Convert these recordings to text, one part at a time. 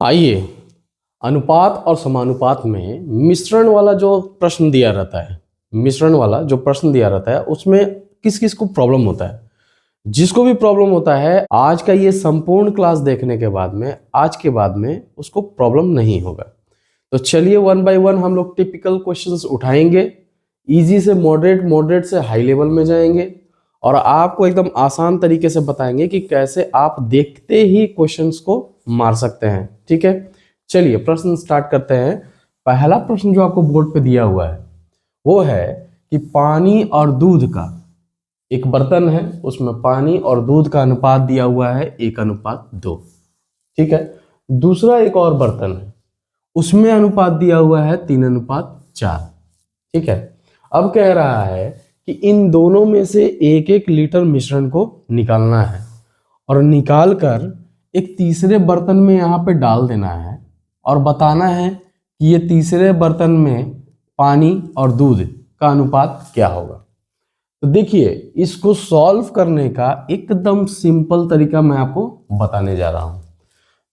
आइए, अनुपात और समानुपात में मिश्रण वाला जो प्रश्न दिया रहता है, उसमें किस किस को प्रॉब्लम होता है। जिसको भी प्रॉब्लम होता है, आज का ये संपूर्ण क्लास देखने के बाद में, आज के बाद में उसको प्रॉब्लम नहीं होगा। तो चलिए वन बाय वन हम लोग टिपिकल क्वेश्चंस उठाएंगे, इजी से मॉडरेट, मॉडरेट से हाई लेवल में जाएंगे और आपको एकदम आसान तरीके से बताएंगे कि कैसे आप देखते ही क्वेश्चंस को मार सकते हैं। ठीक है, चलिए प्रश्न स्टार्ट करते हैं। पहला प्रश्न जो आपको बोर्ड पे दिया हुआ है वो है कि पानी और दूध का एक बर्तन है, उसमें पानी और दूध का अनुपात दिया हुआ है 1:2। ठीक है, दूसरा एक और बर्तन है, उसमें अनुपात दिया हुआ है 3:4। ठीक है, अब कह रहा है कि इन दोनों में से 1-1 लीटर मिश्रण को निकालना है और निकाल कर एक तीसरे बर्तन में यहाँ पे डाल देना है और बताना है कि ये तीसरे बर्तन में पानी और दूध का अनुपात क्या होगा। तो देखिए, इसको सॉल्व करने का एकदम सिंपल तरीका मैं आपको बताने जा रहा हूं।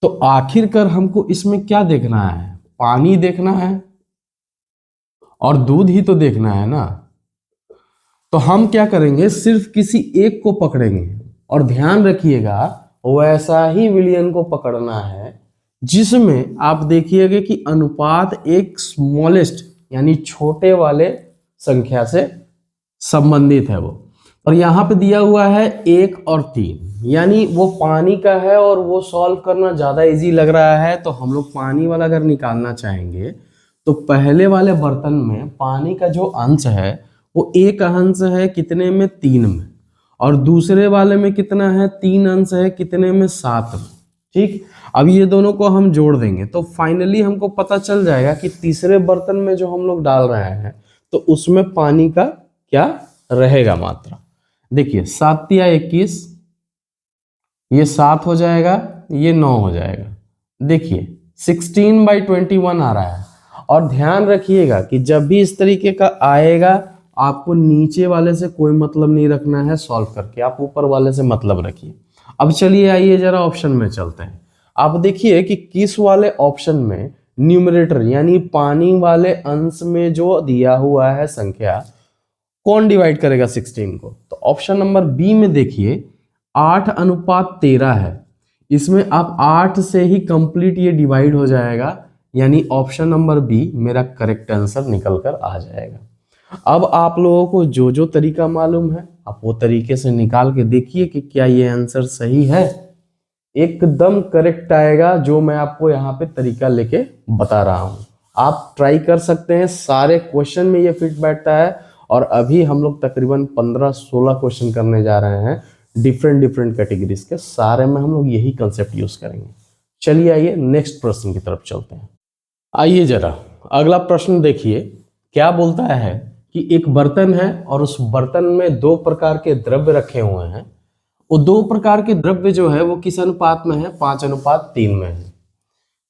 तो आखिरकार हमको इसमें क्या देखना है, पानी देखना है और दूध ही तो देखना है ना। तो हम क्या करेंगे, सिर्फ किसी एक को पकड़ेंगे और ध्यान रखिएगा वैसा ही विलयन को पकड़ना है जिसमें आप देखिएगा कि अनुपात एक स्मॉलेस्ट यानी छोटे वाले संख्या से संबंधित है वो। और यहाँ पे दिया हुआ है 1 और 3, यानी वो पानी का है और वो सॉल्व करना ज़्यादा इजी लग रहा है। तो हम लोग पानी वाला अगर निकालना चाहेंगे तो पहले वाले बर्तन में पानी का जो अंश है वो 1 अंश है कितने में, 3 में, और दूसरे वाले में कितना है, 3 अंश है कितने में, 7 में। ठीक, अब ये दोनों को हम जोड़ देंगे तो फाइनली हमको पता चल जाएगा कि तीसरे बर्तन में जो हम लोग डाल रहे हैं तो उसमें पानी का क्या रहेगा मात्रा। देखिए 7 या 21, ये 7 हो जाएगा, ये 9 हो जाएगा। देखिए 16/21 आ रहा है। और ध्यान रखिएगा कि जब भी इस तरीके का आएगा आपको नीचे वाले से कोई मतलब नहीं रखना है सॉल्व करके, आप ऊपर वाले से मतलब रखिए। अब चलिए आइए जरा ऑप्शन में चलते हैं। आप देखिए कि किस वाले ऑप्शन में न्यूमरेटर यानी पानी वाले अंश में जो दिया हुआ है संख्या कौन डिवाइड करेगा 16 को। तो ऑप्शन नंबर बी में देखिए 8:13 है, इसमें आप 8 से ही कंप्लीट ये डिवाइड हो जाएगा, यानी ऑप्शन नंबर बी मेरा करेक्ट आंसर निकल कर आ जाएगा। अब आप लोगों को जो जो तरीका मालूम है आप वो तरीके से निकाल के देखिए कि क्या ये आंसर सही है। एकदम करेक्ट आएगा जो मैं आपको यहाँ पे तरीका लेके बता रहा हूँ। आप ट्राई कर सकते हैं, सारे क्वेश्चन में ये फिट बैठता है। और अभी हम लोग तकरीबन 15-16 क्वेश्चन करने जा रहे हैं डिफरेंट कैटेगरीज के, सारे में हम लोग यही कंसेप्ट यूज करेंगे। चलिए आइए नेक्स्ट प्रश्न की तरफ चलते हैं। आइए जरा अगला प्रश्न देखिए, क्या बोलता है कि एक बर्तन है और उस बर्तन में 2 प्रकार के द्रव्य रखे हुए हैं। वो 2 प्रकार के द्रव्य जो है वो किस अनुपात में है, 5:3 में है।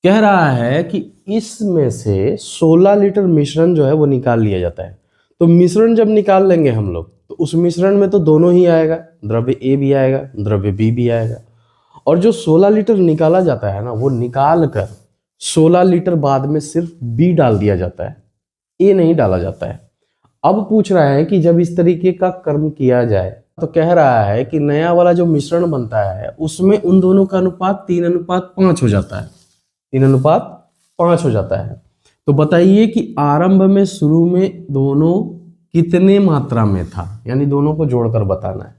कह रहा है कि इसमें से 16 लीटर मिश्रण जो है वो निकाल लिया जाता है। तो मिश्रण जब निकाल लेंगे हम लोग तो उस मिश्रण में तो दोनों ही आएगा, द्रव्य ए भी आएगा, द्रव्य बी भी आएगा। और जो 16 लीटर निकाला जाता है ना, वो निकाल कर 16 लीटर बाद में सिर्फ बी डाल दिया जाता है, ए नहीं डाला जाता है। अब पूछ रहा है कि जब इस तरीके का कर्म किया जाए तो कह रहा है कि नया वाला जो मिश्रण बनता है उसमें उन दोनों का अनुपात 3:5 हो जाता है, 3:5 हो जाता है। तो बताइए कि आरंभ में, शुरू में दोनों कितने मात्रा में था, यानी दोनों को जोड़कर बताना है।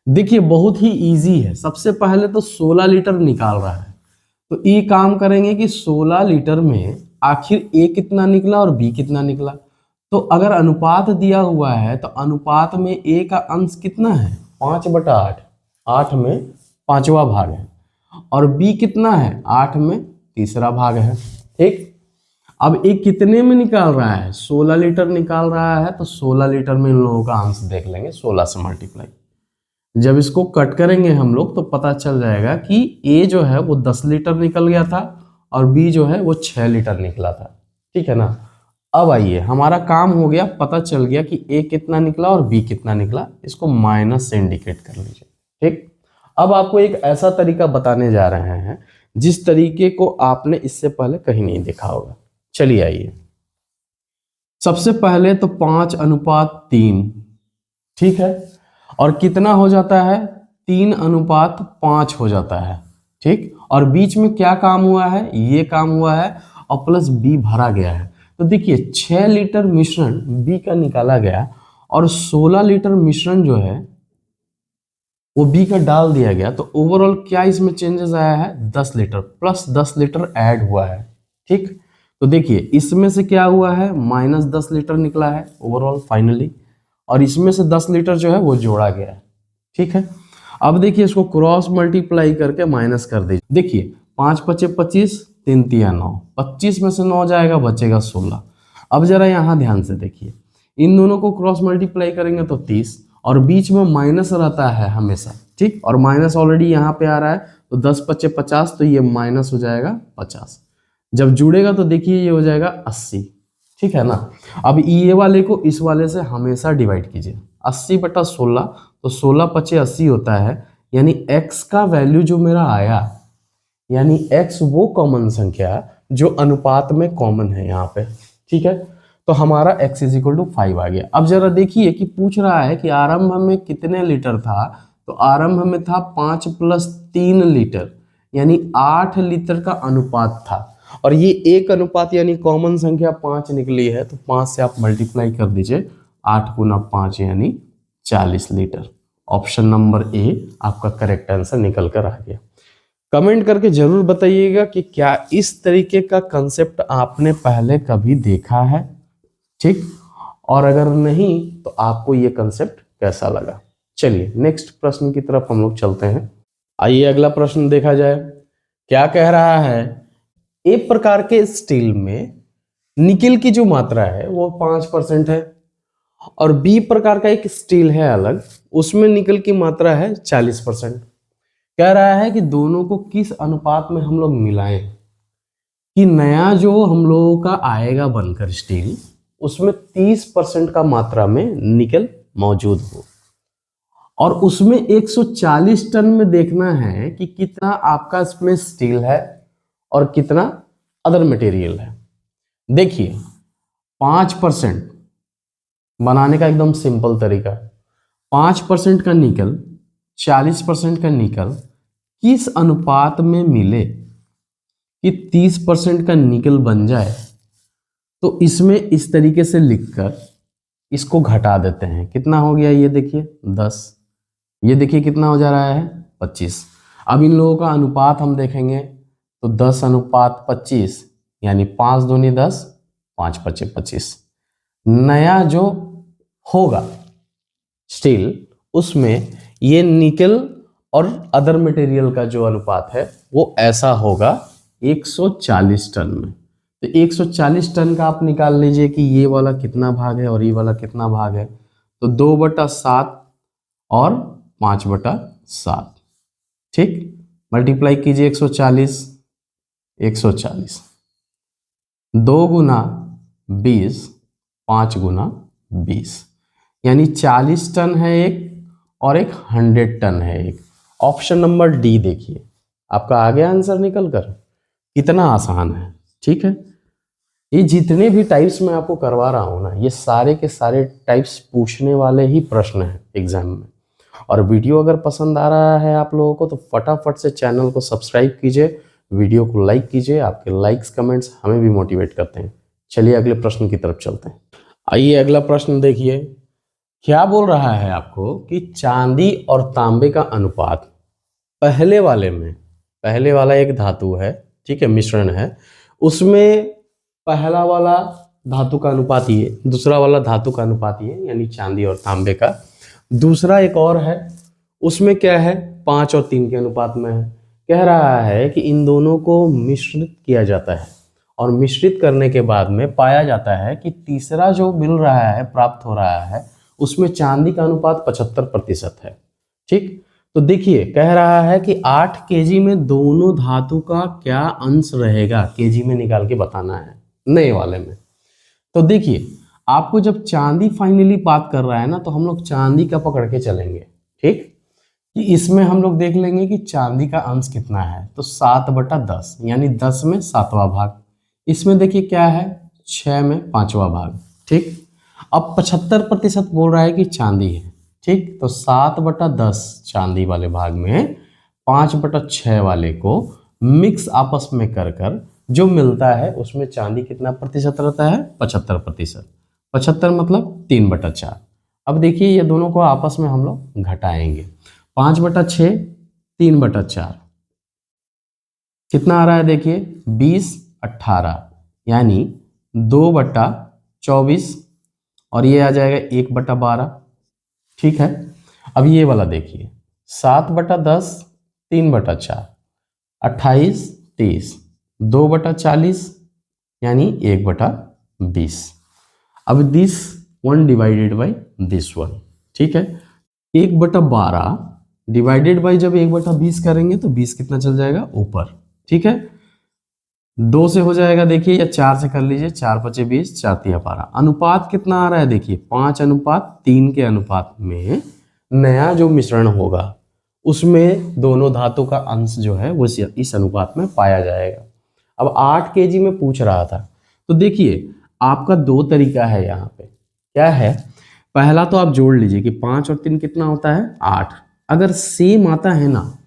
देखिए बहुत ही इजी है। सबसे पहले तो 16 लीटर निकाल रहा है, तो ये काम करेंगे कि 16 लीटर में आखिर ए कितना निकला और बी कितना निकला। तो अगर अनुपात दिया हुआ है तो अनुपात में ए का अंश कितना है, 5/8, 8 में 5वां भाग है, और बी कितना है, 8 में 3रा भाग है। ठीक, अब ए कितने में निकाल रहा है, 16 लीटर निकाल रहा है, तो 16 लीटर में इन लोगों का अंश देख लेंगे, 16 से मल्टीप्लाई। जब इसको कट करेंगे हम लोग तो पता चल जाएगा कि ए जो है वो 10 लीटर निकल गया था और बी जो है वो 6 लीटर निकला था। ठीक है ना। अब आइए, हमारा काम हो गया, पता चल गया कि ए कितना निकला और बी कितना निकला। इसको माइनस से इंडिकेट कर लीजिए। ठीक, अब आपको एक ऐसा तरीका बताने जा रहे हैं जिस तरीके को आपने इससे पहले कहीं नहीं देखा होगा। चलिए आइए, सबसे पहले तो 5:3, ठीक है, और कितना हो जाता है, 3:5 हो जाता है, ठीक। और बीच में क्या काम हुआ है, ये काम हुआ है और प्लस बी भरा गया है। तो देखिए 6 लीटर मिश्रण बी का निकाला गया और 16 लीटर मिश्रण जो है वो बी का डाल दिया गया। तो ओवरऑल क्या इसमें चेंजेस आया है, 10 लीटर प्लस 10 लीटर ऐड हुआ है, ठीक। तो देखिए इसमें से क्या हुआ है, -10 लीटर निकला है ओवरऑल फाइनली, और इसमें से 10 लीटर जो है वो जोड़ा गया है, ठीक है। अब देखिए इसको क्रॉस मल्टीप्लाई करके माइनस कर दीजिए। देखिए 5 × 5 = 25, 3 × 3 = 9, 25 में से 9 जाएगा, बचेगा 16। अब जरा यहाँ ध्यान से देखिए, इन दोनों को क्रॉस मल्टीप्लाई करेंगे तो 30, और बीच में माइनस रहता है हमेशा, ठीक। और माइनस ऑलरेडी यहाँ पे आ रहा है, तो 10 × 5 = 50, तो ये माइनस हो जाएगा 50। जब जुड़ेगा तो देखिए ये हो जाएगा 80, ठीक है ना। अब ये वाले को इस वाले से हमेशा डिवाइड कीजिए, 80/16, तो 16 × 5 = 80 होता है। यानी x का वैल्यू जो मेरा आया, यानी x वो कॉमन संख्या जो अनुपात में कॉमन है यहाँ पे, ठीक है। तो हमारा x = 5 आ गया। अब जरा देखिए कि पूछ रहा है कि आरंभ में कितने लीटर था, तो आरंभ में था 5 + 3 लीटर, यानी 8 लीटर का अनुपात था। और ये एक अनुपात यानी कॉमन संख्या 5 निकली है, तो 5 से आप मल्टीप्लाई कर दीजिए, 8 × 5 यानी 40 लीटर। ऑप्शन नंबर ए आपका करेक्ट आंसर निकल कर आ गया। कमेंट करके जरूर बताइएगा कि क्या इस तरीके का कंसेप्ट आपने पहले कभी देखा है, ठीक। और अगर नहीं तो आपको ये कंसेप्ट कैसा लगा। चलिए नेक्स्ट प्रश्न की तरफ हम लोग चलते हैं। आइए अगला प्रश्न देखा जाए। क्या कह रहा है, एक प्रकार के स्टील में निकेल की जो मात्रा है वो 5% है, और बी प्रकार का एक स्टील है अलग, उसमें निकेल की मात्रा है 40%। कह रहा है कि दोनों को किस अनुपात में हम लोग मिलाएं कि नया जो हम लोगों का आएगा बनकर स्टील, उसमें 30% का मात्रा में निकेल मौजूद हो, और उसमें 140 टन में देखना है कि कितना आपका इसमें स्टील है और कितना अदर मटेरियल है। देखिए 5% बनाने का एकदम सिंपल तरीका, 5% का निकल 40% का निकल किस अनुपात में मिले कि 30% का निकल बन जाए। तो इसमें इस तरीके से लिखकर इसको घटा देते हैं। कितना हो गया, ये देखिए 10, ये देखिए कितना हो जा रहा है 25। अब इन लोगों का अनुपात हम देखेंगे तो 10:25, यानी 5 दूनी 10, 5 × 5 = 25। नया जो होगा स्टील, उसमें ये निकेल और अदर मटेरियल का जो अनुपात है वो ऐसा होगा 140 टन में। तो 140 टन का आप निकाल लीजिए कि ये वाला कितना भाग है और ये वाला कितना भाग है। तो 2/7 और 5/7, ठीक। मल्टीप्लाई कीजिए 140, 140, 2 × 20, 5 × 20, यानी 40 टन है एक और एक 100 टन है एक। ऑप्शन नंबर डी देखिए, आपका आ गया आंसर निकल कर। कितना आसान है, ठीक है। ये जितने भी टाइप्स मैं आपको करवा रहा हूँ ना, ये सारे के सारे टाइप्स पूछने वाले ही प्रश्न हैं एग्जाम में। और वीडियो अगर पसंद आ रहा है आप लोगों को तो फटाफट से चैनल को सब्सक्राइब कीजिए, वीडियो को लाइक कीजिए। आपके लाइक्स कमेंट्स हमें भी मोटिवेट करते हैं। चलिए अगले प्रश्न की तरफ चलते हैं। आइए अगला प्रश्न देखिए। क्या बोल रहा है आपको कि चांदी और तांबे का अनुपात पहले वाला एक धातु है, ठीक है, मिश्रण है, उसमें पहला वाला धातु का अनुपात ये, दूसरा वाला धातु का अनुपात ये, यानी चांदी और तांबे का। दूसरा एक और है, उसमें क्या है 5 और 3 के अनुपात में है। कह रहा है कि इन दोनों को मिश्रित किया जाता है और मिश्रित करने के बाद में पाया जाता है कि तीसरा जो मिल रहा है, प्राप्त हो रहा है, उसमें चांदी का अनुपात 75% है, ठीक। तो देखिए कह रहा है कि 8 kg में दोनों धातु का क्या अंश रहेगा, केजी में निकाल के बताना है नए वाले में। तो देखिए आपको जब चांदी फाइनली बात कर रहा है ना, तो हम लोग चांदी का पकड़ के चलेंगे, ठीक। कि इसमें हम लोग देख लेंगे कि चांदी का अंश कितना है, तो 7/10 यानी 10 में 7वां भाग। इसमें देखिए क्या है, 6 में 5वां भाग। ठीक, अब 75% बोल रहा है कि चांदी है। ठीक, तो 7/10 चांदी वाले भाग में 5/6 वाले को मिक्स आपस में कर कर जो मिलता है उसमें चांदी कितना प्रतिशत रहता है, 75%। 75 मतलब 3/4। अब देखिए ये दोनों को आपस में हम लोग घटाएंगे। 5/6 3/4 कितना आ रहा है, देखिए 20/18 यानी 2/24 और ये आ जाएगा 1/12। ठीक है, अब ये वाला देखिए 7/10 3/4 28 30 2/40 यानी 1/20। अब दिस 1 डिवाइडेड बाई दिस 1। ठीक है, 1/12 डिवाइडेड बाई जब 1/20 करेंगे तो 20 कितना चल जाएगा ऊपर। ठीक है, 2 से हो जाएगा देखिए, या 4 से कर लीजिए, 4 5 20 4 3 12। अनुपात कितना आ रहा है देखिए 5:3 के अनुपात में नया जो मिश्रण होगा उसमें दोनों धातु का अंश जो है वो इस अनुपात में पाया जाएगा। अब 8 kg में पूछ रहा था, तो देखिए आपका 2 तरीका है यहाँ पे। क्या है, पहला तो आप जोड़ लीजिए कि 5 और 3 कितना होता है 8। अगर सेम आता है ना,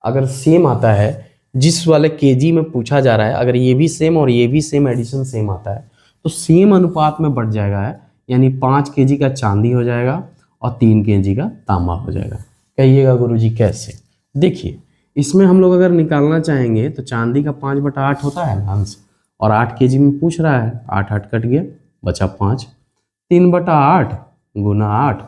अगर सेम आता है जिस वाले केजी में पूछा जा रहा है, अगर ये भी सेम और ये भी सेम, एडिशन सेम आता है तो सेम अनुपात में बढ़ जाएगा है, यानी 5 kg का चांदी हो जाएगा और 3 kg का तांबा हो जाएगा। कहिएगा गुरुजी कैसे? देखिए इसमें हम लोग अगर निकालना चाहेंगे तो चांदी का 5/8 होता है ना अंश, और 8 kg में पूछ रहा है, 8 8 कट गया बचा 5, 3/8 गुना 8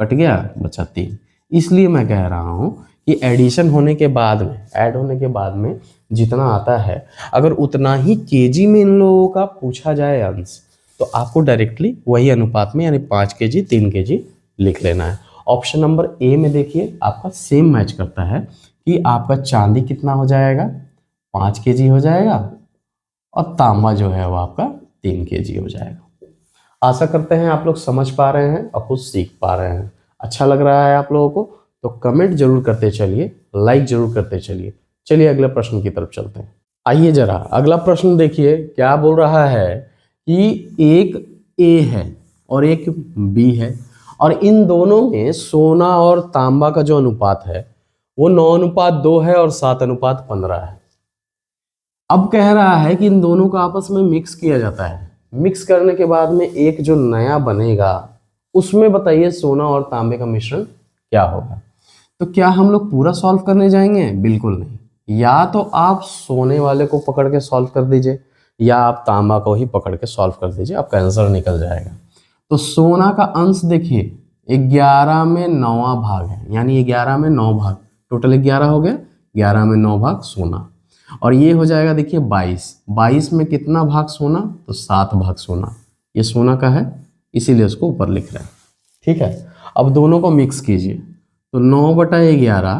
कट गया बचा 3। इसलिए मैं कह रहा हूँ कि एडिशन होने के बाद में, ऐड होने के बाद में जितना आता है अगर उतना ही केजी में इन लोगों का पूछा जाए अंश, तो आपको डायरेक्टली वही अनुपात में यानी 5 kg 3 kg लिख लेना है। ऑप्शन नंबर ए में देखिए आपका सेम मैच करता है कि आपका चांदी कितना हो जाएगा 5 kg हो जाएगा और तांबा जो है वो आपका 3 kg हो जाएगा। आशा करते हैं आप लोग समझ पा रहे हैं और कुछ सीख पा रहे हैं। अच्छा लग रहा है आप लोगों को तो कमेंट जरूर करते चलिए, लाइक जरूर करते चलिए। चलिए अगले प्रश्न की तरफ चलते हैं। आइए जरा अगला प्रश्न देखिए क्या बोल रहा है कि एक ए है और एक बी है और इन दोनों में सोना और तांबा का जो अनुपात है वो 9:2 है और 7:15 है। अब कह रहा है कि इन दोनों को आपस में मिक्स किया जाता है। मिक्स करने के बाद में एक जो नया बनेगा उसमें बताइए सोना और तांबे का मिश्रण क्या होगा। तो क्या हम लोग पूरा सॉल्व करने जाएंगे? बिल्कुल नहीं। या तो आप सोने वाले को पकड़ के सॉल्व कर दीजिए या आप तांबा को ही पकड़ के सॉल्व कर दीजिए, आपका आंसर निकल जाएगा। तो सोना का अंश देखिए 11 में 9वां भाग है, यानी 11 में 9 भाग, टोटल 11 हो गया, 11 में 9 भाग सोना। और ये हो जाएगा देखिए 22 में कितना भाग सोना, तो 7 भाग सोना। ये सोना का है इसीलिए उसको ऊपर लिख रहे हैं। ठीक है, अब दोनों को मिक्स कीजिए तो 9/11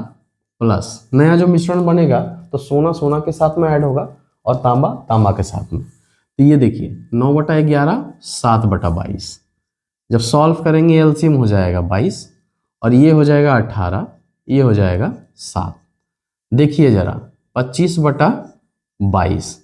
प्लस नया जो मिश्रण बनेगा तो सोना सोना के साथ में ऐड होगा और तांबा तांबा के साथ में। तो ये देखिए 9/11 7/22, जब सॉल्व करेंगे एलसीएम हो जाएगा 22 और ये हो जाएगा 18, ये हो जाएगा 7। देखिए जरा 25/22,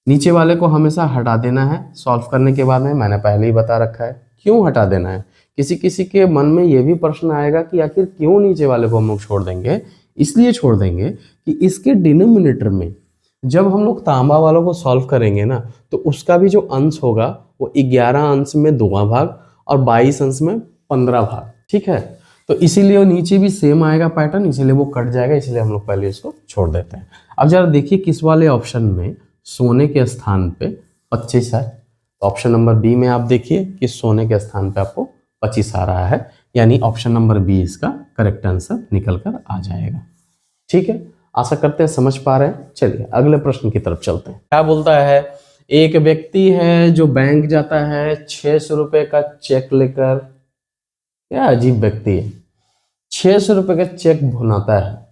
नीचे वाले को हमेशा हटा देना है सॉल्व करने के बाद में, मैंने पहले ही बता रखा है क्यों हटा देना है। किसी किसी के मन में ये भी प्रश्न आएगा कि आखिर क्यों नीचे वाले को हम लोग छोड़ देंगे। इसलिए छोड़ देंगे कि इसके डिनोमिनेटर में जब हम लोग तांबा वालों को सॉल्व करेंगे ना तो उसका भी जो अंश होगा वो 11 अंश में 2वां भाग और 22 अंश में 15 भाग। ठीक है, तो इसीलिए वो नीचे भी सेम आएगा पैटर्न, इसीलिए वो कट जाएगा, इसलिए हम लोग पहले इसको छोड़ देते हैं। अब जरा देखिए किस वाले ऑप्शन में सोने के स्थान पे 25 है। तो ऑप्शन नंबर बी में आप देखिए कि सोने के स्थान पे आपको 25 आ रहा है, यानी ऑप्शन नंबर बी इसका करेक्ट आंसर निकल कर आ जाएगा। ठीक है, आशा करते हैं समझ पा रहे हैं। चलिए अगले प्रश्न की तरफ चलते हैं। क्या बोलता है, एक व्यक्ति है जो बैंक जाता है 600 रुपये का चेक लेकर। क्या अजीब व्यक्ति है, 600 रुपये का चेक भुनाता है।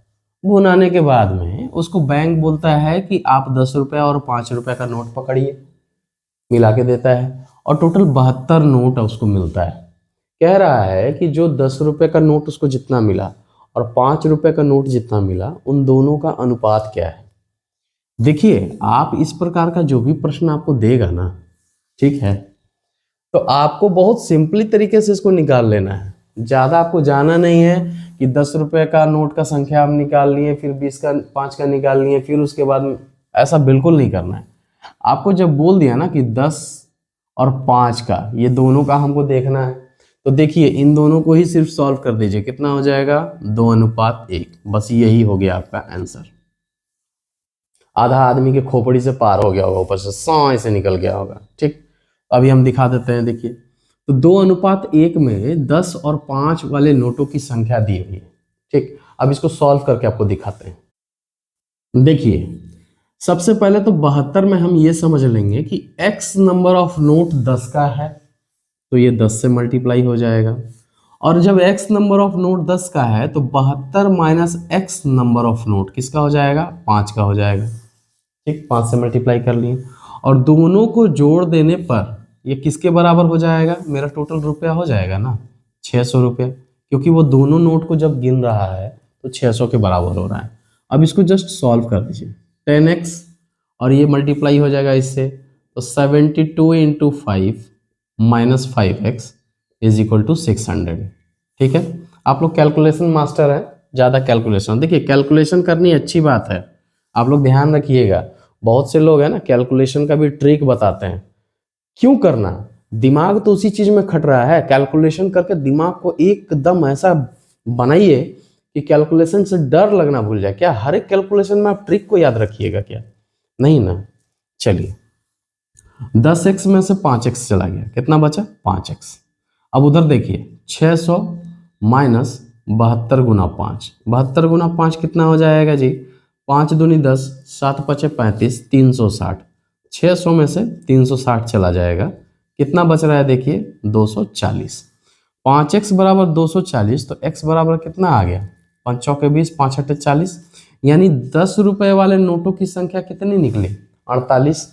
भुनाने के बाद में उसको बैंक बोलता है कि आप 10 रुपये और 5 रुपये का नोट पकड़िए, मिला के देता है और टोटल 72 नोट उसको मिलता है। कह रहा है कि जो 10 रुपये का नोट उसको जितना मिला और 5 रुपए का नोट जितना मिला, उन दोनों का अनुपात क्या है। देखिए, आप इस प्रकार का जो भी प्रश्न आपको देगा ना, ठीक है, तो आपको बहुत सिंपली तरीके से इसको निकाल लेना है। ज़्यादा आपको जाना नहीं है कि 10 रुपए का नोट का संख्या आप निकाल लिए, फिर 20 का 5 का निकाल लिए, फिर उसके बाद ऐसा बिल्कुल नहीं करना है। आपको जब बोल दिया ना कि 10 और 5 का, ये दोनों का हमको देखना है, तो देखिए इन दोनों को ही सिर्फ सॉल्व कर दीजिए। कितना हो जाएगा, 2:1। बस यही हो गया आपका आंसर। आधा आदमी के खोपड़ी से पार हो गया होगा, ऊपर से साए से निकल गया होगा। ठीक, अभी हम दिखा देते हैं। देखिए, तो 2:1 में 10 और 5 वाले नोटों की संख्या दी हुई है। ठीक, अब इसको सॉल्व करके आपको दिखाते हैं। देखिए, सबसे पहले तो 72 में हम ये समझ लेंगे कि x नंबर ऑफ नोट 10 का है, तो ये 10 से मल्टीप्लाई हो जाएगा। और जब x नंबर ऑफ नोट 10 का है तो 72 minus x number of note किसका हो जाएगा, 5 का हो जाएगा। ठीक, 5 से मल्टीप्लाई कर लिए, और दोनों को जोड़ देने पर ये किसके बराबर हो जाएगा, मेरा टोटल रुपया हो जाएगा ना 600 रुपया, क्योंकि वो दोनों नोट को जब गिन रहा है तो 600 के बराबर हो रहा है। अब इसको जस्ट सॉल्व कर दीजिए। 10x और ये मल्टीप्लाई हो जाएगा इससे, तो 72 into 5 minus 5x is equal to 600। ठीक है, आप लोग कैलकुलेशन मास्टर है, ज़्यादा कैलकुलेशन, देखिए कैलकुलेशन करनी अच्छी बात है, आप लोग ध्यान रखिएगा। बहुत से लोग हैं ना कैलकुलेशन का भी ट्रिक बताते हैं। क्यों करना, दिमाग तो उसी चीज में खट रहा है। कैलकुलेशन करके दिमाग को एकदम ऐसा बनाइए कि कैलकुलेशन से डर लगना भूल जाए। क्या हर एक कैलकुलेशन में आप ट्रिक को याद रखिएगा क्या, नहीं ना। चलिए, 10x में से 5x चला गया, कितना बचा, 5x। अब उधर देखिए 600 माइनस 72 गुना 5, 72 गुना 5 कितना हो जाएगा जी, 5 दूनी 10, 7 पचे 35, 360। 600 में से 360 चला जाएगा, कितना बच रहा है देखिए 240। 5x बराबर 240, तो x बराबर कितना आ गया, 5 चौके 20, 5 अट्ठे 40, यानी 10 रुपए वाले नोटों की संख्या कितनी निकली, 48।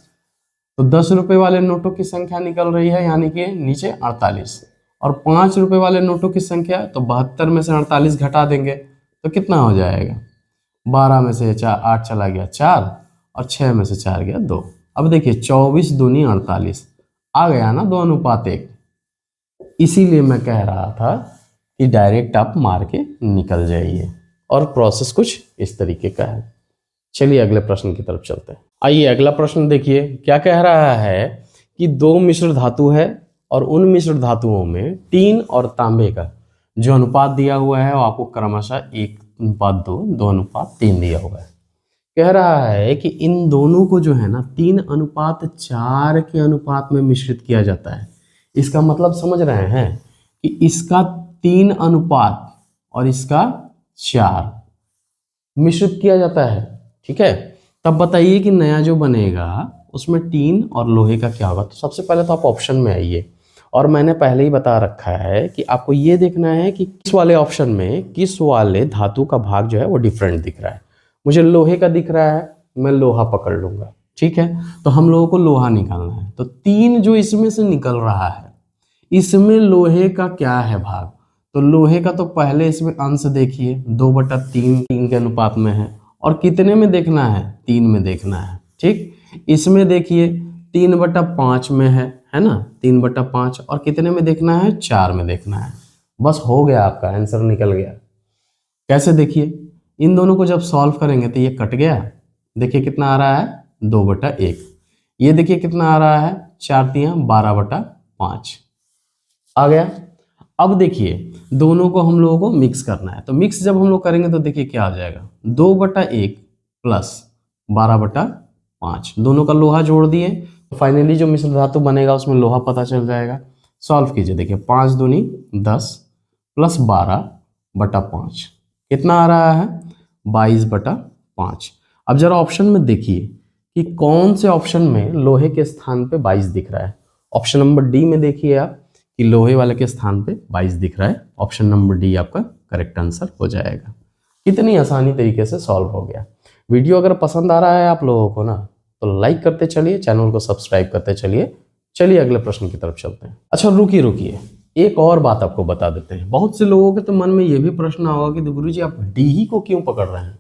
तो 10 रुपए वाले नोटों की संख्या निकल रही है, यानी कि नीचे 48। और 5 रुपए वाले नोटों की संख्या, तो 72 में से 48 घटा देंगे तो कितना हो जाएगा, 12 में से 8 चला गया 4, और 6 में से 4 गया 2। अब देखिए 24 दूनी 48 आ गया ना, 2:1। इसीलिए मैं कह रहा था कि डायरेक्ट आप मार के निकल जाइए, और प्रोसेस कुछ इस तरीके का है। चलिए अगले प्रश्न की तरफ चलते हैं। आइए अगला प्रश्न देखिए, क्या कह रहा है कि 2 मिश्र धातु है और उन मिश्र धातुओं में टीन और तांबे का जो अनुपात दिया हुआ है वो आपको क्रमशः 1:2, 2:3 दिया हुआ है। कह रहा है कि इन दोनों को जो है ना 3:4 के अनुपात में मिश्रित किया जाता है। इसका मतलब समझ रहे हैं कि इसका 3 अनुपात और इसका 4 मिश्रित किया जाता है। ठीक है, तब बताइए कि नया जो बनेगा उसमें टीन और लोहे का क्या होगा। तो सबसे पहले तो आप ऑप्शन में आइए, और मैंने पहले ही बता रखा है कि आपको ये देखना है कि किस वाले ऑप्शन में किस वाले धातु का भाग जो है वो डिफरेंट दिख रहा है। मुझे लोहे का दिख रहा है, मैं लोहा पकड़ लूंगा। ठीक है, तो हम लोगों को लोहा निकालना है। तो 3 जो इसमें से निकल रहा है, इसमें लोहे का क्या है भाग, तो लोहे का तो पहले इसमें अंश देखिए 2/3 3 के अनुपात में है, और कितने में देखना है, 3 में देखना है। ठीक, इसमें देखिए 3/5 में है ना, 3/5, और कितने में देखना है, 4 में देखना है। बस हो गया, आपका आंसर निकल गया। कैसे, देखिए इन दोनों को जब सॉल्व करेंगे तो ये कट गया, देखिए कितना आ रहा है 2/1। ये देखिए कितना आ रहा है, 4 तियां 12/5 आ गया। अब देखिए दोनों को हम लोगों को मिक्स करना है, तो मिक्स जब हम लोग करेंगे तो देखिए क्या आ जाएगा, 2/1 प्लस 12/5, दोनों का लोहा जोड़ दिए, तो फाइनली जो मिश्र धातु बनेगा उसमें लोहा पता चल जाएगा। सॉल्व कीजिए, देखिए 5 दूनी 10 प्लस 12/5 कितना आ रहा है, 22/5। अब जरा ऑप्शन में देखिए कि कौन से ऑप्शन में लोहे के स्थान पे 22 दिख रहा है। ऑप्शन नंबर डी में देखिए आप कि लोहे वाले के स्थान पे 22 दिख रहा है। ऑप्शन नंबर डी आपका करेक्ट आंसर हो जाएगा। कितनी आसानी तरीके से सॉल्व हो गया। वीडियो अगर पसंद आ रहा है आप लोगों को ना, तो लाइक करते चलिए, चैनल को सब्सक्राइब करते चलिए। चलिए अगले प्रश्न की तरफ चलते हैं। अच्छा रुकिए, एक और बात आपको बता देते हैं, बहुत से लोगों के तो मन में ये भी प्रश्न होगा कि गुरुजी आप डी ही को क्यों पकड़ रहे हैं।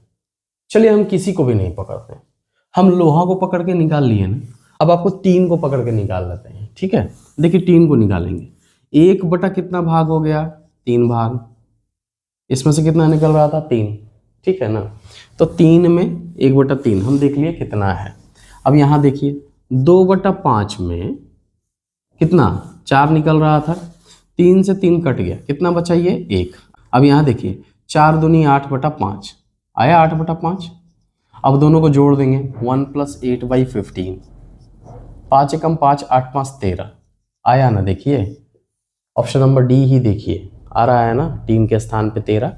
चलिए हम किसी को भी नहीं पकड़ते हैं, हम लोहा को पकड़ के निकाल लिए ना, अब आपको 3 को पकड़ के निकाल लेते हैं। ठीक है, देखिए 3 को निकालेंगे, 1 बटा कितना भाग हो गया, 3 भाग, इसमें से कितना निकल रहा था, 3। ठीक है ना, तो 3 में 1 बटा 3 हम देख लिए कितना है। अब यहाँ देखिए 2 बटा 5 में कितना, 4 निकल रहा था, 3 से 3 कट गया, कितना बचा ये 1। अब यहाँ देखिए 4 दूनी 8 बटा 5 आया, 8 बटा 5। अब दोनों को जोड़ देंगे, 1 + 8/15, 5 एकम 5, 8 5 13 आया ना। देखिए ऑप्शन नंबर डी ही देखिए आ रहा है ना, 3 के स्थान पे 13।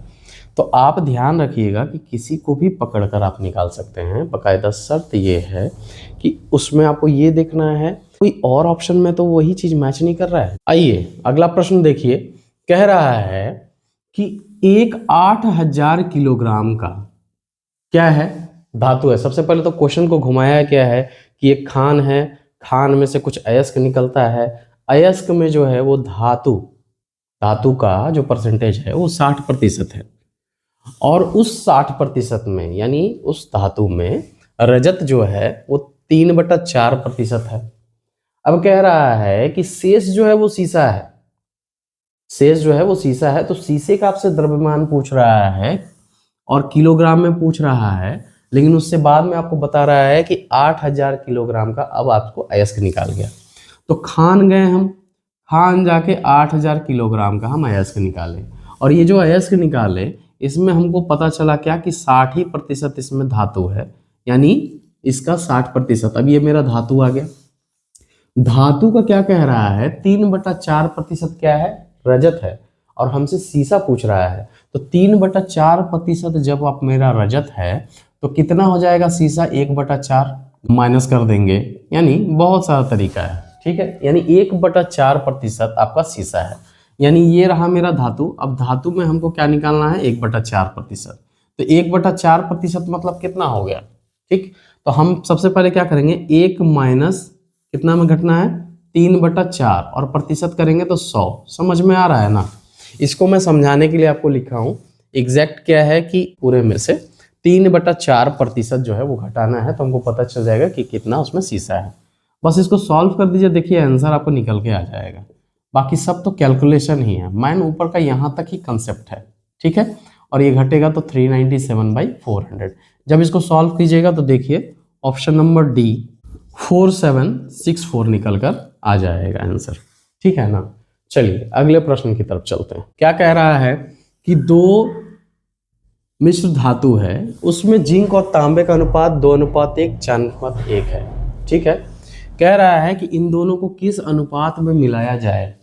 तो आप ध्यान रखिएगा कि किसी को भी पकड़कर आप निकाल सकते हैं, बाकायदा शर्त ये है कि उसमें आपको ये देखना है कोई और ऑप्शन में तो वही चीज मैच नहीं कर रहा है। आइए अगला प्रश्न देखिए, कह रहा है कि एक 8000 किलोग्राम का क्या है, धातु है। सबसे पहले तो क्वेश्चन को घुमाया क्या है कि एक खान है, खान में से कुछ अयस्क निकलता है, अयस्क में जो है वो धातु का जो परसेंटेज है वो 60% है, और उस 60% में यानी उस धातु में रजत जो है वो 3/4% है। अब कह रहा है कि शेष जो है वो सीसा है, शेष जो है वो सीसा है, तो शीशे का आपसे द्रव्यमान पूछ रहा है और किलोग्राम में पूछ रहा है, लेकिन उससे बाद में आपको बता रहा है कि 8000 किलोग्राम का अब आपको अयस्क निकाल गया। तो खान गए हम, खान जाके 8000 किलोग्राम का हम अयस्क निकाले, और ये जो अयस्क निकाले इसमें हमको पता चला क्या कि 60% इसमें धातु है, यानी इसका 60%। अब ये मेरा धातु आ गया, धातु का क्या कह रहा है, 3/4% क्या है, रजत है, और हमसे सीसा पूछ रहा है। तो 3/4% जब आप मेरा रजत है तो कितना हो जाएगा सीसा, 1/4 माइनस कर देंगे, यानी बहुत सारा तरीका है। ठीक है, यानी 1/4% आपका सीसा है, यानी ये रहा मेरा धातु। अब धातु में हमको क्या निकालना है, 1/4%। तो 1/4% मतलब कितना हो गया। ठीक, तो हम सबसे पहले क्या करेंगे, 1 माइनस कितना में घटना है, 3/4, और प्रतिशत करेंगे तो 100। समझ में आ रहा है ना, इसको मैं समझाने के लिए आपको लिखा हूं। एग्जैक्ट क्या है कि पूरे में से 3/4% जो है वो घटाना है, तो हमको पता चल जाएगा कि कितना उसमें सीसा है। बस इसको सॉल्व कर दीजिए, देखिए आंसर आपको निकल के आ जाएगा। बाकी सब तो कैलकुलेशन ही है, मैन ऊपर का यहाँ तक ही कंसेप्ट है। ठीक है, और ये घटेगा तो 397/400। जब इसको सॉल्व कीजिएगा तो देखिए ऑप्शन नंबर डी 4764 निकल कर आ जाएगा आंसर। ठीक है ना, चलिए अगले प्रश्न की तरफ चलते हैं। क्या कह रहा है कि 2 मिश्र धातु है, उसमें जिंक और तांबे का अनुपात 2:1, 4:1 है। ठीक है, कह रहा है कि इन दोनों को किस अनुपात में मिलाया जाए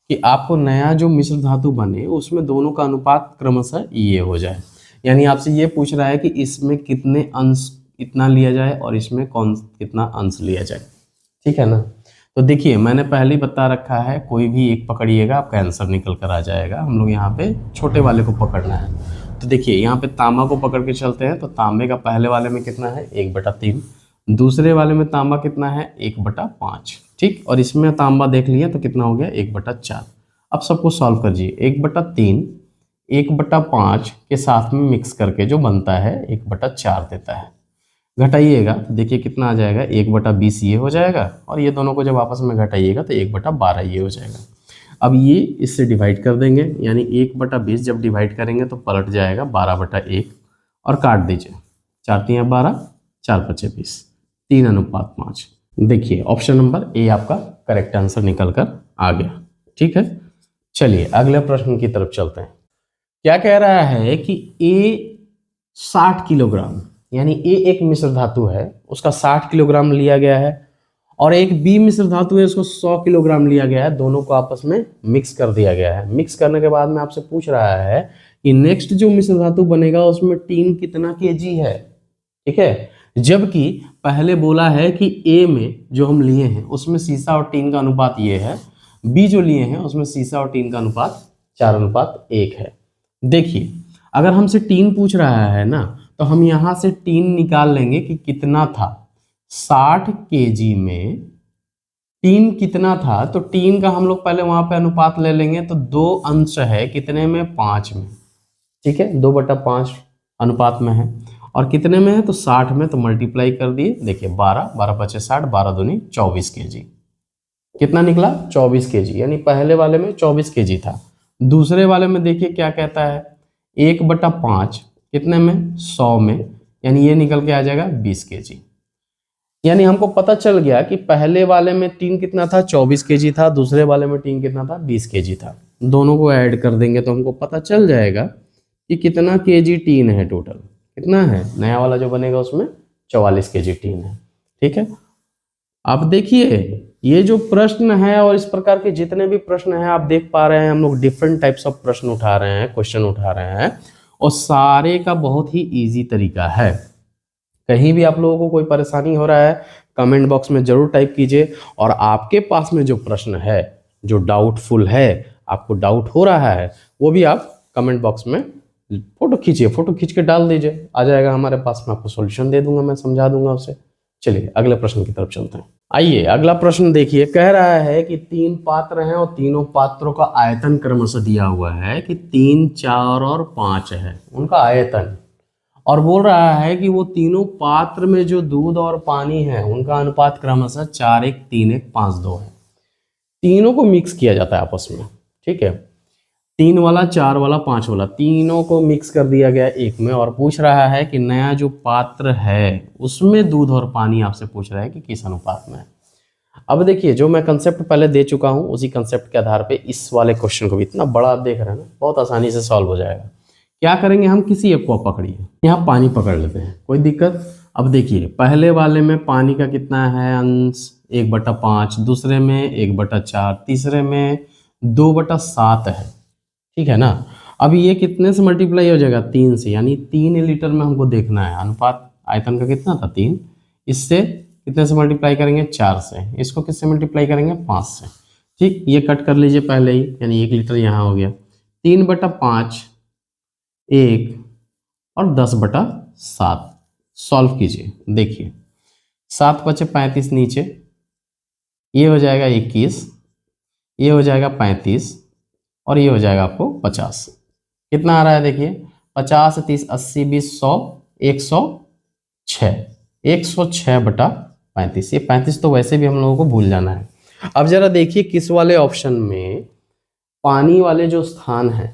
कि आपको नया जो मिश्र धातु बने उसमें दोनों का अनुपात क्रमशः ये हो जाए। यानी आपसे ये पूछ रहा है कि इसमें कितने अंश इतना लिया जाए और इसमें कितना अंश लिया जाए। ठीक है ना, तो देखिए मैंने पहले ही बता रखा है, कोई भी एक पकड़िएगा आपका आंसर निकल कर आ जाएगा। हम लोग यहाँ पे छोटे वाले को पकड़ना है, तो देखिए यहाँ पे तांबा को पकड़ के चलते हैं। तो तांबे का पहले वाले में कितना है, 1/3, दूसरे वाले में तांबा कितना है, 1/5। ठीक, और इसमें तांबा देख लिया तो कितना हो गया, 1/4। अब सबको सॉल्व कीजिए, 1/3 1/5 के साथ में मिक्स करके जो बनता है 1/4 देता है। घटाइएगा तो देखिए कितना आ जाएगा, 1/20 ये हो जाएगा, और ये दोनों को जब आपस में घटाइएगा तो 1/12 ये हो जाएगा। अब ये इससे डिवाइड कर देंगे, यानी 1/20 जब डिवाइड करेंगे तो पलट जाएगा 12/1, और काट दीजिए, 4 × 12, 4 × 20, 3:5। देखिए ऑप्शन नंबर ए आपका करेक्ट आंसर निकल कर आ गया। ठीक है, चलिए अगले प्रश्न की तरफ चलते हैं। क्या कह रहा है कि ए 60 किलोग्राम, यानी ए एक मिश्र धातु है उसका 60 किलोग्राम लिया गया है, और एक बी मिश्र धातु है उसको 100 किलोग्राम लिया गया है। दोनों को आपस में मिक्स कर दिया गया है। मिक्स करने के बाद में आपसे पूछ रहा है कि नेक्स्ट जो मिश्र धातु बनेगा उसमें टीन कितना केजी है। ठीक है, जबकि पहले बोला है कि ए में जो हम लिए हैं उसमें सीसा और टीन का अनुपात ये है, बी जो लिए हैं उसमें सीसा और टीन का अनुपात 4:1 है। देखिए अगर हमसे टीन पूछ रहा है ना, तो हम यहाँ से टीन निकाल लेंगे कि कितना था, 60 केजी में टीन कितना था, तो टीन का हम लोग पहले वहां पे अनुपात ले लेंगे। तो 2 अंश है कितने में, 5 में, ठीक है, 2/5 अनुपात में है। और कितने में है, तो 60 में। तो मल्टीप्लाई कर दिए, देखिए 12, 12 पचे 60, 12 दूनी 24 केजी। कितना निकला, 24 केजी। यानी पहले वाले में 24 केजी था। दूसरे वाले में देखिए क्या कहता है, 1/5 कितने में, 100 में, यानी ये निकल के आ जाएगा 20 केजी। यानी हमको पता चल गया कि पहले वाले में टीन कितना था, 24 केजी था, दूसरे वाले में टीन कितना था, 20 केजी था। दोनों को ऐड कर देंगे तो हमको पता चल जाएगा कि कितना केजी टीन है टोटल। कितना है, नया वाला जो बनेगा उसमें 44 केजी टीन है, ठीक है। अब देखिए ये जो प्रश्न है और इस प्रकार के जितने भी प्रश्न हैं आप देख पा रहे हैं, हम लोग डिफरेंट टाइप्स ऑफ प्रश्न उठा रहे हैं, क्वेश्चन उठा रहे हैं, और सारे का बहुत ही इजी तरीका है। कहीं भी आप लोगों को कोई परेशानी हो रहा है कमेंट बॉक्स में जरूर टाइप कीजिए। और आपके पास में जो प्रश्न है, जो डाउटफुल है, आपको डाउट हो रहा है, वो भी आप कमेंट बॉक्स में फोटो खींचिए, फोटो खींच के डाल दीजिए, आ जाएगा हमारे पास में, आपको सॉल्यूशन दे दूंगा, मैं समझा दूंगा उसे। चलिए अगले प्रश्न की तरफ चलते हैं। आइए अगला प्रश्न देखिए, कह रहा है कि 3 पात्र हैं और तीनों पात्रों का आयतन क्रमशः दिया हुआ है कि 3, 4 और 5 है उनका आयतन। और बोल रहा है कि वो तीनों पात्र में जो दूध और पानी है उनका अनुपात क्रमशः 4:1, 3:1, 5:2 है। तीनों को मिक्स किया जाता है आपस में, ठीक है। 3 वाला, 4 वाला, 5 वाला, तीनों को मिक्स कर दिया गया एक में। और पूछ रहा है कि नया जो पात्र है उसमें दूध और पानी आपसे पूछ रहा है कि किस अनुपात में है। अब देखिए जो मैं कंसेप्ट पहले दे चुका हूं उसी कंसेप्ट के आधार पे इस वाले क्वेश्चन को भी, इतना बड़ा आप देख रहे हैं ना, बहुत आसानी से सॉल्व हो जाएगा। क्या करेंगे हम, किसी एक को पकड़िए, यहाँ पानी पकड़ लेते हैं, कोई दिक्कत। अब देखिए पहले वाले में पानी का कितना है अंश, 1/5, दूसरे में 1/4, तीसरे में 2/7 है, ठीक है ना। अब ये कितने से मल्टीप्लाई हो जाएगा, 3 से, यानी 3 लीटर में हमको देखना है। अनुपात आयतन का कितना था, 3, इससे कितने से मल्टीप्लाई करेंगे, 4 से, इसको किससे मल्टीप्लाई करेंगे, 5 से, ठीक। ये कट कर लीजिए पहले ही, यानी 1 लीटर यहाँ हो गया। 3/5, 1 और 10/7 सॉल्व कीजिए। देखिए 7 × 5 = 35 नीचे, ये हो जाएगा 21, ये हो जाएगा 35 और ये हो जाएगा आपको 50। कितना आ रहा है देखिए, 50, 30, 80, 20, 100, 106, 106/35। ये 35 तो वैसे भी हम लोगों को भूल जाना है। अब जरा देखिए किस वाले ऑप्शन में पानी वाले जो स्थान है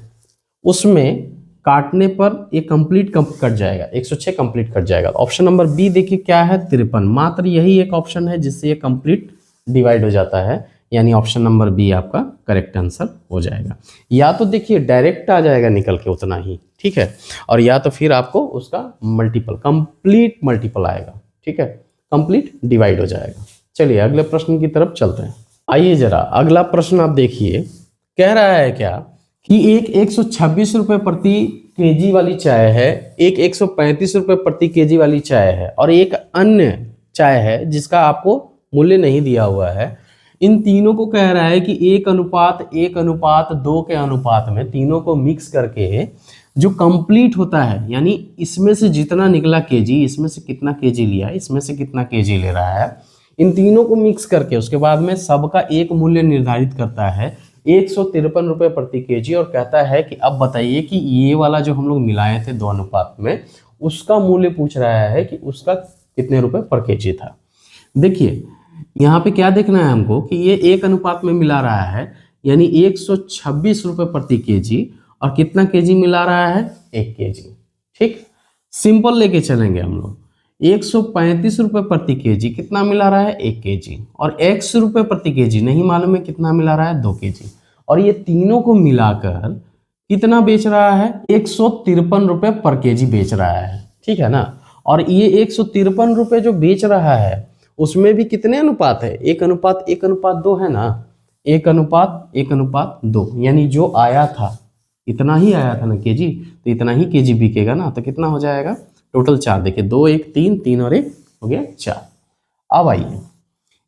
उसमें काटने पर ये कंप्लीट कट जाएगा, 106 कंप्लीट कट जाएगा। ऑप्शन नंबर बी देखिए क्या है, 53। मात्र यही एक ऑप्शन है जिससे ये कंप्लीट डिवाइड हो जाता है, यानी ऑप्शन नंबर बी आपका करेक्ट आंसर हो जाएगा। या तो देखिए डायरेक्ट आ जाएगा निकल के उतना ही, ठीक है, और या तो फिर आपको उसका मल्टीपल, कंप्लीट मल्टीपल आएगा, ठीक है, कंप्लीट डिवाइड हो जाएगा। चलिए अगले प्रश्न की तरफ चलते हैं। आइए जरा अगला प्रश्न आप देखिए, कह रहा है क्या कि एक 126 रुपये प्रति केजी वाली चाय है, एक 135 रुपये प्रति केजी वाली चाय है, और एक अन्य चाय है जिसका आपको मूल्य नहीं दिया हुआ है। इन तीनों को कह रहा है कि 1:1:2 के अनुपात में तीनों को मिक्स करके जो कंप्लीट होता है, यानी इसमें से जितना निकला केजी, इसमें से कितना केजी लिया, इसमें से कितना केजी ले रहा है, इन तीनों को मिक्स करके उसके बाद में सबका एक मूल्य निर्धारित करता है 153 रुपये प्रति केजी। और कहता है कि अब बताइए कि ये वाला जो हम लोग मिलाए थे 2 अनुपात में, उसका मूल्य पूछ रहा है कि उसका कितने रुपए पर केजी था। देखिए यहाँ पे क्या देखना है हमको कि ये 1 अनुपात में मिला रहा है, यानी 126 रुपये प्रति केजी, और कितना केजी मिला रहा है, 1 केजी, ठीक। सिंपल लेके चलेंगे हम लोग, 135 रुपये प्रति केजी कितना मिला रहा है, 1 केजी, और 100 रुपये प्रति केजी नहीं मालूम है कितना मिला रहा है, 2 केजी। और ये तीनों को मिलाकर कितना बेच रहा है, 153 रुपये पर केजी बेच रहा है, ठीक है ना। और ये 153 रुपये जो बेच रहा है उसमें भी कितने अनुपात है, 1:1:2 है ना, 1:1:2, यानी जो आया था इतना ही आया था ना केजी, तो इतना ही केजी बिकेगा ना, तो कितना हो जाएगा टोटल 4। देखिए 2, 1, 3, 3 और 1 हो गया 4। अब आइए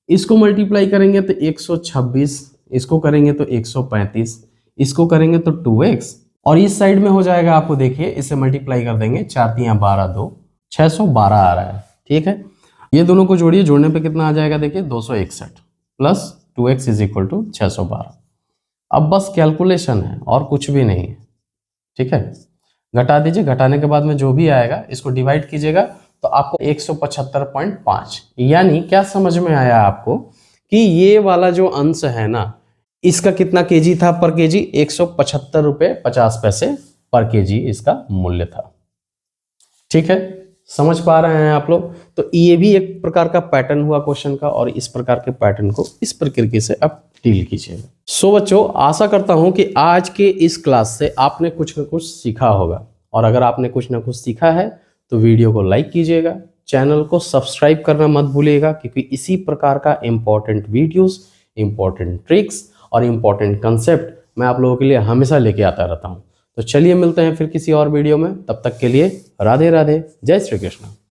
इसको मल्टीप्लाई करेंगे तो 126, इसको करेंगे तो 135, इसको करेंगे तो 2x, और इस साइड में हो जाएगा आपको, देखिए इसे मल्टीप्लाई कर देंगे, 4 × 3 = 12, 2 612 आ रहा है, ठीक है। ये दोनों को जोड़िए, जोड़ने पे कितना आ जाएगा देखिए 261 plus 2x is equal to 612। अब बस कैलकुलेशन है और कुछ भी नहीं है, ठीक है। घटा दीजिए, घटाने के बाद में जो भी आएगा इसको डिवाइड कीजिएगा तो आपको 175.5, यानी क्या समझ में आया आपको कि ये वाला जो अंश है ना, इसका कितना केजी था पर केजी, 175 रुपये 50 पैसे पर केजी इसका मूल्य था। ठीक है, समझ पा रहे हैं आप लोग। तो ये भी एक प्रकार का पैटर्न हुआ क्वेश्चन का, और इस प्रकार के पैटर्न को इस प्रकृति से आप डील कीजिएगा। सो बच्चों, आशा करता हूं कि आज के इस क्लास से आपने कुछ न कुछ सीखा होगा, और अगर आपने कुछ न कुछ सीखा है तो वीडियो को लाइक कीजिएगा, चैनल को सब्सक्राइब करना मत भूलिएगा, क्योंकि इसी प्रकार का इंपॉर्टेंट वीडियोस, इंपॉर्टेंट ट्रिक्स और इंपॉर्टेंट कंसेप्ट मैं आप लोगों के लिए हमेशा लेके आता रहता हूं। तो चलिए मिलते हैं फिर किसी और वीडियो में, तब तक के लिए राधे राधे, जय श्री कृष्ण।